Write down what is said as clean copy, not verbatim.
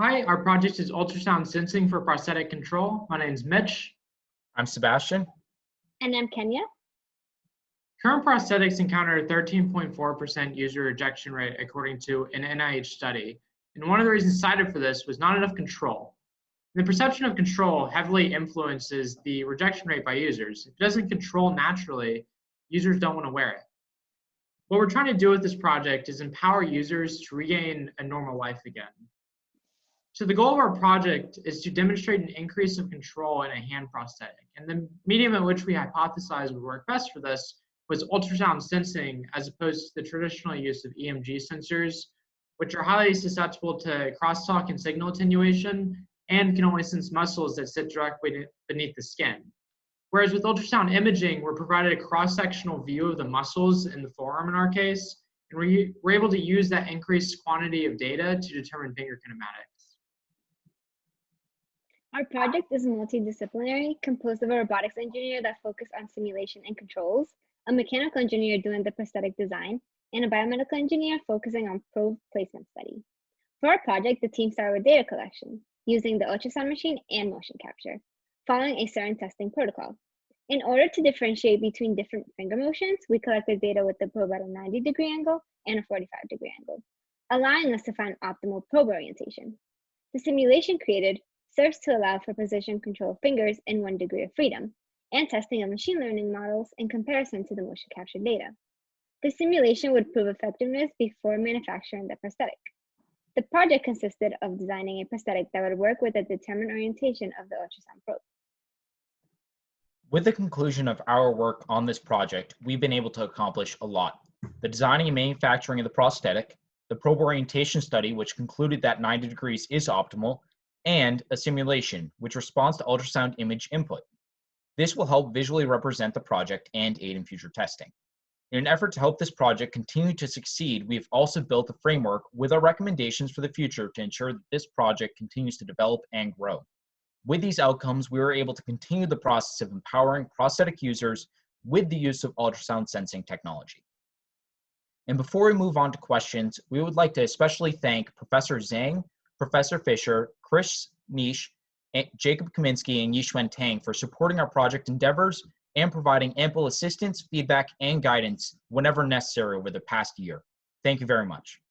Hi, our project is ultrasound sensing for prosthetic control. My name is Mitch. I'm Sebastian. And I'm Kenya. Current prosthetics encounter a 13.4% user rejection rate according to an NIH study. And one of the reasons cited for this was not enough control. The perception of control heavily influences the rejection rate by users. If it doesn't control naturally, users don't want to wear it. What we're trying to do with this project is empower users to regain a normal life again. So the goal of our project is to demonstrate an increase of control in a hand prosthetic. And the medium at which we hypothesized would work best for this was ultrasound sensing, as opposed to the traditional use of EMG sensors, which are highly susceptible to crosstalk and signal attenuation and can only sense muscles that sit directly beneath the skin. Whereas with ultrasound imaging, we're provided a cross-sectional view of the muscles in the forearm in our case, and we're able to use that increased quantity of data to determine finger kinematics. Our project is multidisciplinary, composed of a robotics engineer that focuses on simulation and controls, a mechanical engineer doing the prosthetic design, and a biomedical engineer focusing on probe placement study. For our project, the team started with data collection, using the ultrasound machine and motion capture, following a certain testing protocol. In order to differentiate between different finger motions, we collected data with the probe at a 90-degree angle and a 45-degree angle, allowing us to find optimal probe orientation. The simulation created serves to allow for position control of fingers in 1 degree of freedom, and testing of machine learning models in comparison to the motion capture data. The simulation would prove effectiveness before manufacturing the prosthetic. The project consisted of designing a prosthetic that would work with a determined orientation of the ultrasound probe. With the conclusion of our work on this project, we've been able to accomplish a lot. The designing and manufacturing of the prosthetic, the probe orientation study, which concluded that 90 degrees is optimal, and a simulation, which responds to ultrasound image input. This will help visually represent the project and aid in future testing. In an effort to help this project continue to succeed, we have also built a framework with our recommendations for the future to ensure that this project continues to develop and grow. With these outcomes, we were able to continue the process of empowering prosthetic users with the use of ultrasound sensing technology. And before we move on to questions, we would like to especially thank Professor Zhang, Professor Fisher, Chris Nish, Jacob Kaminsky, and Yixuan Tang for supporting our project endeavors and providing ample assistance, feedback, and guidance whenever necessary over the past year. Thank you very much.